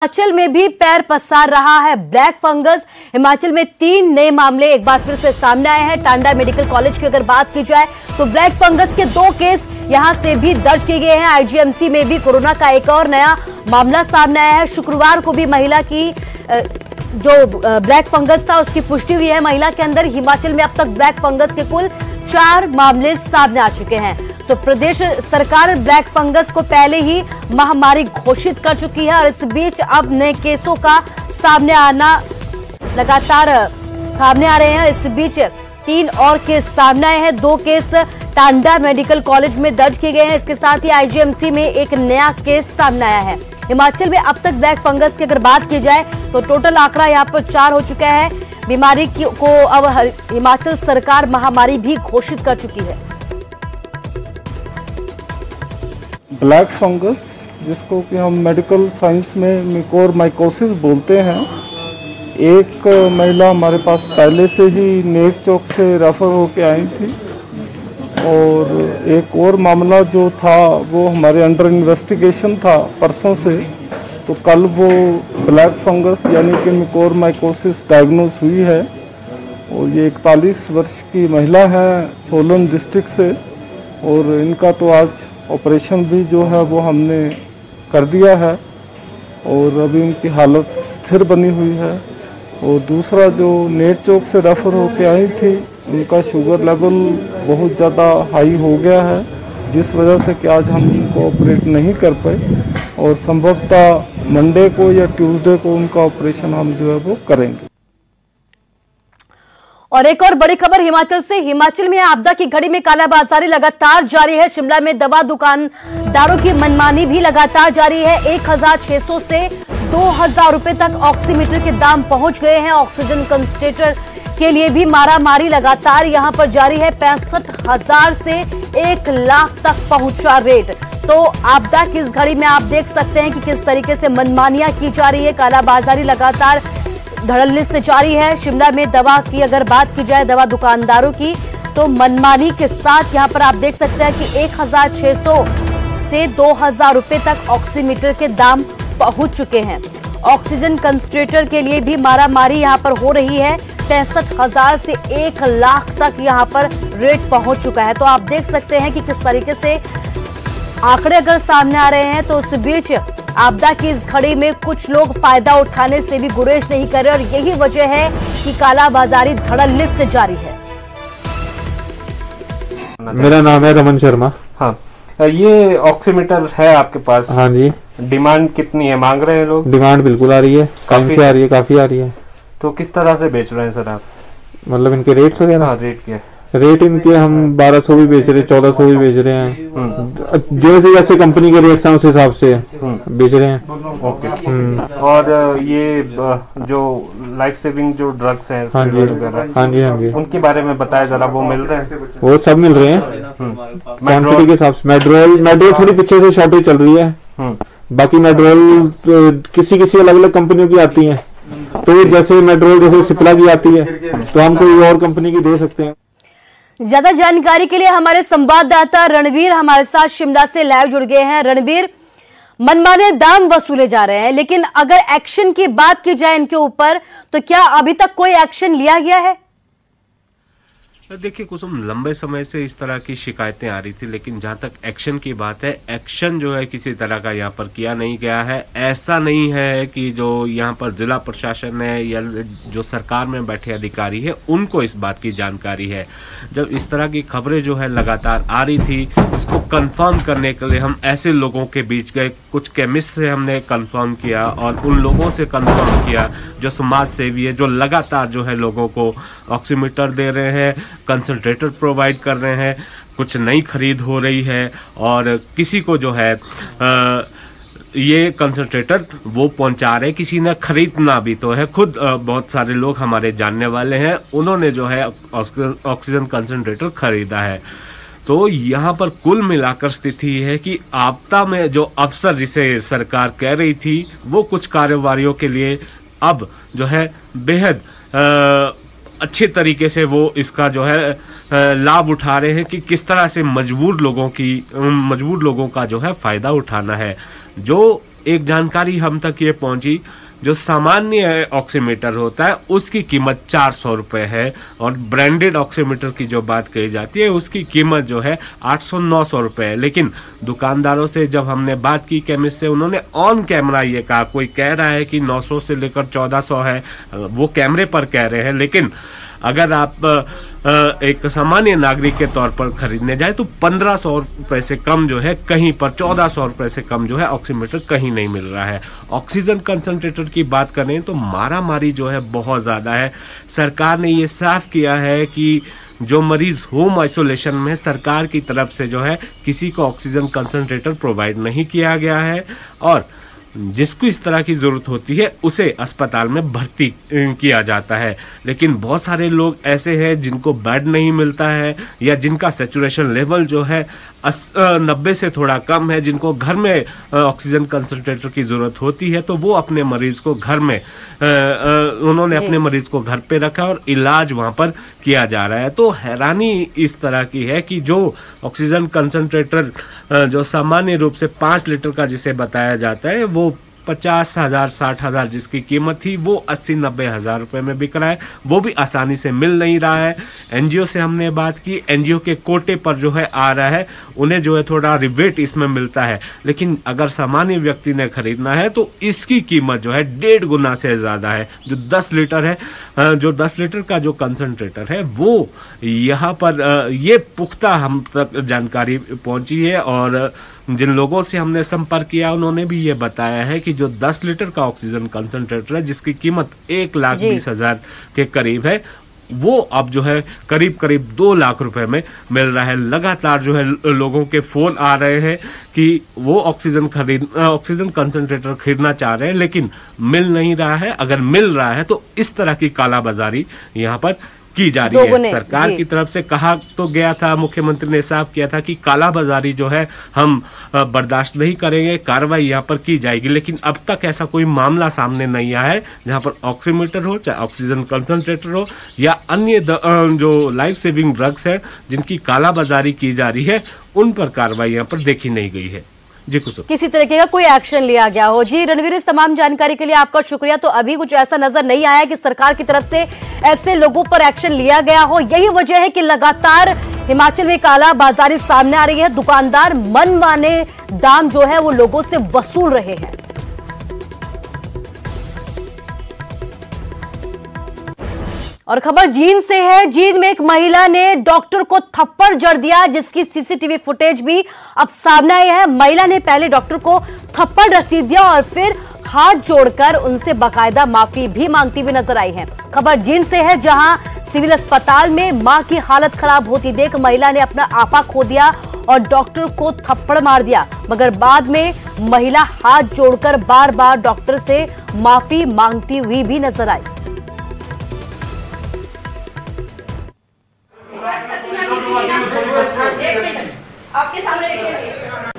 हिमाचल में भी पैर पसार रहा है ब्लैक फंगस। हिमाचल में 3 नए मामले एक बार फिर से सामने आए हैं। टांडा मेडिकल कॉलेज की अगर बात की जाए तो ब्लैक फंगस के 2 केस यहां से भी दर्ज किए गए हैं। आईजीएमसी में भी कोरोना का एक और नया मामला सामने आया है। शुक्रवार को भी महिला की जो ब्लैक फंगस था उसकी पुष्टि हुई है महिला के अंदर। हिमाचल में अब तक ब्लैक फंगस के कुल 4 मामले सामने आ चुके हैं। तो प्रदेश सरकार ब्लैक फंगस को पहले ही महामारी घोषित कर चुकी है और इस बीच अब नए केसों का सामने आना लगातार सामने आ रहे हैं। इस बीच 3 और केस सामने आए हैं। 2 केस टांडा मेडिकल कॉलेज में दर्ज किए गए हैं। इसके साथ ही आईजीएमसी में एक नया केस सामने आया है। हिमाचल में अब तक ब्लैक फंगस की अगर बात की जाए तो टोटल आंकड़ा यहां पर 4 हो चुका है। बीमारी को अब हिमाचल सरकार महामारी भी घोषित कर चुकी है। ब्लैक फंगस, जिसको कि हम मेडिकल साइंस में मिकोरमाइकोसिस बोलते हैं, एक महिला हमारे पास पहले से ही नेक चौक से रेफर होके आई थी और एक और मामला जो था वो हमारे अंडर इन्वेस्टिगेशन था परसों से। तो कल वो ब्लैक फंगस यानी कि मिकोरमाइकोसिस डायग्नोज हुई है और ये 41 वर्ष की महिला है सोलन डिस्ट्रिक्ट से और इनका तो आज ऑपरेशन भी जो है वो हमने कर दिया है और अभी उनकी हालत स्थिर बनी हुई है। और दूसरा जो नेट चौक से रेफर होके आई थी उनका शुगर लेवल बहुत ज़्यादा हाई हो गया है, जिस वजह से कि आज हम उनको ऑपरेट नहीं कर पाए और संभवतः मंडे को या ट्यूसडे को उनका ऑपरेशन हम जो है वो करेंगे। और एक और बड़ी खबर हिमाचल से। हिमाचल में आपदा की घड़ी में कालाबाजारी लगातार जारी है। शिमला में दवा दुकानदारों की मनमानी भी लगातार जारी है। 1600 से 2000 रुपए तक ऑक्सीमीटर के दाम पहुंच गए हैं। ऑक्सीजन कंसंट्रेटर के लिए भी मारामारी लगातार यहां पर जारी है। 65,000 से 1 लाख तक पहुंचा रेट। तो आपदा की इस घड़ी में आप देख सकते हैं कि किस तरीके से मनमानियां की जा रही है। कालाबाजारी लगातार धड़ल्ले से जारी है। शिमला में दवा की अगर बात की जाए दवा दुकानदारों की तो मनमानी के साथ यहां पर आप देख सकते हैं कि 1600 से 2000 रुपए तक ऑक्सीमीटर के दाम पहुंच चुके हैं। ऑक्सीजन कंसंट्रेटर के लिए भी मारामारी यहां पर हो रही है। 65,000 से 1 लाख तक यहां पर रेट पहुंच चुका है। तो आप देख सकते हैं कि किस तरीके से आंकड़े अगर सामने आ रहे हैं। तो उस बीच आपदा की इस घड़ी में कुछ लोग फायदा उठाने से भी गुरेज नहीं कर रहे और यही वजह है कि कालाबाजारी धड़ल्ले से जारी है। मेरा नाम है रमन शर्मा। हाँ, ये ऑक्सीमीटर है आपके पास? हाँ जी। डिमांड कितनी है, मांग रहे हैं लोग? डिमांड बिल्कुल आ रही है, काफी आ रही है, काफी आ रही है। तो किस तरह से बेच रहे हैं सर आप? मतलब इनके रेट्स वगैरह? हाँ, रेट क्या? रेट इनके हम 1200 भी बेच रहे हैं, 1400 भी बेच रहे हैं। जो जैसे कंपनी के रेट्स हैं उस हिसाब से बेच रहे हैं। ओके। और ये जो लाइफ सेविंग जो ड्रग्स हैं, हाँ जी हाँ जी हाँ जी, उनके बारे में बताया जरा। वो मिल रहे हैं? वो सब मिल रहे हैं क्वांटिटी के हिसाब से। मेड्रोल थोड़ी पीछे से शॉर्टेज चल रही है। बाकी मेड्रोल किसी अलग अलग कंपनियों की आती है। तो जैसे मेड्रोल जैसे सिप्ला की आती है तो हम कोई और कंपनी की दे सकते हैं। ज्यादा जानकारी के लिए हमारे संवाददाता रणवीर हमारे साथ शिमला से लाइव जुड़ गए हैं। रणवीर, मनमाने दाम वसूले जा रहे हैं, लेकिन अगर एक्शन की बात की जाए इनके ऊपर तो क्या अभी तक कोई एक्शन लिया गया है? देखिए कुसुम, लंबे समय से इस तरह की शिकायतें आ रही थी, लेकिन जहां तक एक्शन की बात है, एक्शन जो है किसी तरह का यहाँ पर किया नहीं गया है। ऐसा नहीं है कि जो यहाँ पर जिला प्रशासन है या जो सरकार में बैठे अधिकारी है उनको इस बात की जानकारी है। जब इस तरह की खबरें जो है लगातार आ रही थी, इसको कंफर्म करने के लिए हम ऐसे लोगों के बीच गए। कुछ केमिस्ट से हमने कंफर्म किया और उन लोगों से कंफर्म किया जो समाज सेवी है, जो लगातार जो है लोगों को ऑक्सीमीटर दे रहे हैं, कंसंट्रेटर प्रोवाइड कर रहे हैं। कुछ नई खरीद हो रही है और किसी को जो है ये कंसंट्रेटर वो पहुंचा रहे, किसी ने खरीदना भी तो है। खुद बहुत सारे लोग हमारे जानने वाले हैं, उन्होंने जो है ऑक्सीजन कंसंट्रेटर खरीदा है। तो यहाँ पर कुल मिलाकर स्थिति है कि आपदा में जो अफसर जिसे सरकार कह रही थी वो कुछ कार्यवाहियों के लिए अब जो है बेहद अच्छे तरीके से वो इसका जो है लाभ उठा रहे हैं कि किस तरह से मजबूर लोगों का जो है फायदा उठाना है। जो एक जानकारी हम तक ये पहुंची, जो सामान्य ऑक्सीमीटर होता है उसकी कीमत 400 रुपए है और ब्रांडेड ऑक्सीमीटर की जो बात कही जाती है उसकी कीमत जो है 800-900 रुपए है। लेकिन दुकानदारों से जब हमने बात की केमिस्ट से, उन्होंने ऑन कैमरा ये कहा, कोई कह रहा है कि 900 से लेकर 1400 है, वो कैमरे पर कह रहे हैं, लेकिन अगर आप एक सामान्य नागरिक के तौर पर खरीदने जाए तो 1500 रुपए से कम जो है कहीं पर, 1400 रुपए से कम जो है ऑक्सीमीटर कहीं नहीं मिल रहा है। ऑक्सीजन कंसंट्रेटर की बात करें तो मारामारी जो है बहुत ज्यादा है। सरकार ने ये साफ किया है कि जो मरीज होम आइसोलेशन में, सरकार की तरफ से जो है किसी को ऑक्सीजन कंसंट्रेटर प्रोवाइड नहीं किया गया है और जिसको इस तरह की जरूरत होती है उसे अस्पताल में भर्ती किया जाता है। लेकिन बहुत सारे लोग ऐसे हैं जिनको बेड नहीं मिलता है या जिनका सैचुरेशन लेवल जो है 90 से थोड़ा कम है, जिनको घर में ऑक्सीजन कंसंट्रेटर की जरूरत होती है, तो वो अपने मरीज को घर में उन्होंने अपने मरीज को घर पे रखा और इलाज वहां पर किया जा रहा है। तो हैरानी इस तरह की है कि जो ऑक्सीजन कंसंट्रेटर जो सामान्य रूप से 5 लीटर का जिसे बताया जाता है वो 50,000 60,000 जिसकी कीमत थी वो 80-90 हजार रुपए में बिक रहा है, वो भी आसानी से मिल नहीं रहा है। एनजीओ से हमने बात की, एनजीओ के कोटे पर जो है आ रहा है, उन्हें जो है थोड़ा रिबेट इसमें मिलता है, लेकिन अगर सामान्य व्यक्ति ने खरीदना है तो इसकी कीमत जो है 1.5 गुना से ज्यादा है। जो 10 लीटर है, जो 10 लीटर का जो कंसंट्रेटर है वो यहाँ पर ये पुख्ता हम तक जानकारी पहुंची है और जिन लोगों से हमने संपर्क किया उन्होंने भी ये बताया है कि जो 10 लीटर का ऑक्सीजन कंसंट्रेटर है जिसकी कीमत 1,20,000 के करीब है, वो अब जो है करीब 2 लाख रुपए में मिल रहा है। लगातार जो है लोगों के फोन आ रहे हैं कि वो ऑक्सीजन कंसंट्रेटर खरीदना चाह रहे हैं लेकिन मिल नहीं रहा है। अगर मिल रहा है तो इस तरह की कालाबाजारी यहाँ पर की जा रही है। सरकार की तरफ से कहा तो गया था, मुख्यमंत्री ने साफ किया था कि कालाबाजारी जो है हम बर्दाश्त नहीं करेंगे, कार्रवाई यहाँ पर की जाएगी, लेकिन अब तक ऐसा कोई मामला सामने नहीं आया है जहाँ पर ऑक्सीमीटर हो, चाहे ऑक्सीजन कंसंट्रेटर हो या अन्य जो लाइफ सेविंग ड्रग्स है जिनकी कालाबाजारी की जा रही है, उन पर कार्रवाई यहाँ पर देखी नहीं गई है। जी किसी तरीके का कोई एक्शन लिया गया हो। जी रणवीर, इस तमाम जानकारी के लिए आपका शुक्रिया। तो अभी कुछ ऐसा नजर नहीं आया कि सरकार की तरफ से ऐसे लोगों पर एक्शन लिया गया हो। यही वजह है कि लगातार हिमाचल में काला बाजारी सामने आ रही है। दुकानदार मनमाने दाम जो है वो लोगों से वसूल रहे हैं। और खबर जींद से है। जींद में एक महिला ने डॉक्टर को थप्पड़ जड़ दिया, जिसकी सीसीटीवी फुटेज भी अब सामने आई है। महिला ने पहले डॉक्टर को थप्पड़ रसीद दिया और फिर हाथ जोड़कर उनसे बाकायदा माफी भी मांगती हुई नजर आई है। खबर जींद से है, जहां सिविल अस्पताल में मां की हालत खराब होती देख महिला ने अपना आपा खो दिया और डॉक्टर को थप्पड़ मार दिया, मगर बाद में महिला हाथ जोड़कर बार बार डॉक्टर से माफी मांगती हुई भी नजर आई। आपके सामने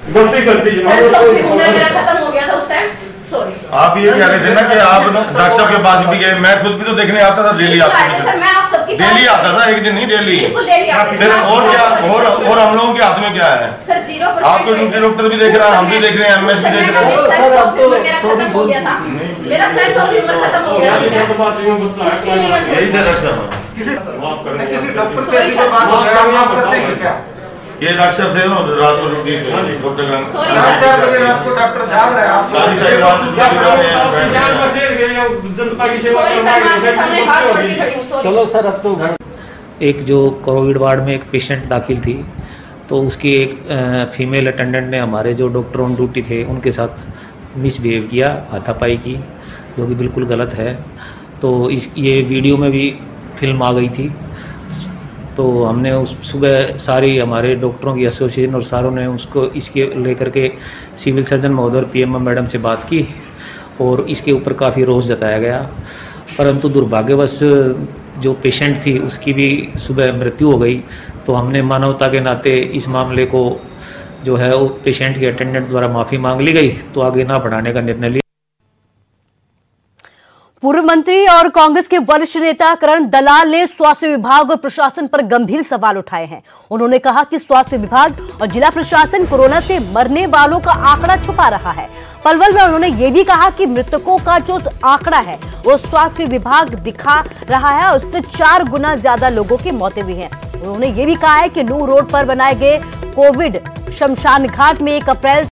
गलती मेरा खत्म हो गया था उस टाइम। सॉरी, आप ये कह रहे थे ना कि आप डॉक्टर साहब के पास भी गए, मैं खुद भी तो देखने आता था, डेली आता था, मैं आप सबकी डेली आता था, एक दिन नहीं डेली। फिर और क्या, और हम लोगों के हाथ में क्या है? आपको ड्यूटी डॉक्टर भी देख रहा है, हम भी देख रहे हैं, एमएस भी देख रहे हैं। खत्म हो गया था मेरा, सेंस ऑफ ह्यूमर खत्म हो गया। ये डॉक्टर थे रात को ड्यूटी चलो सर, अब तो एक जो कोविड वार्ड में एक पेशेंट दाखिल थी, तो उसकी एक फीमेल अटेंडेंट ने हमारे जो डॉक्टर ऑन ड्यूटी थे उनके साथ मिसबिहेव किया, हाथापाई की, जो कि बिल्कुल गलत है। तो ये वीडियो में भी फिल्म आ गई थी। तो हमने उस सुबह सारी हमारे डॉक्टरों की एसोसिएशन और सारों ने उसको इसके लेकर के सिविल सर्जन महोदय और पीएमओ मैडम से बात की और इसके ऊपर काफ़ी रोष जताया गया, परंतु दुर्भाग्यवश जो पेशेंट थी उसकी भी सुबह मृत्यु हो गई। तो हमने मानवता के नाते इस मामले को जो है वो पेशेंट के अटेंडेंट द्वारा माफ़ी मांग ली गई, तो आगे ना बढ़ाने का निर्णय लिया। पूर्व मंत्री और कांग्रेस के वरिष्ठ नेता करण दलाल ने स्वास्थ्य विभाग और प्रशासन पर गंभीर सवाल उठाए हैं। उन्होंने कहा कि स्वास्थ्य विभाग और जिला प्रशासन कोरोना से मरने वालों का आंकड़ा छुपा रहा है। पलवल में उन्होंने ये भी कहा कि मृतकों का जो आंकड़ा है वो स्वास्थ्य विभाग दिखा रहा है, उससे 4 गुना ज्यादा लोगों की मौतें हुई हैं। उन्होंने ये भी कहा है कि नूह रोड पर बनाए गए कोविड शमशान घाट में 1 अप्रैल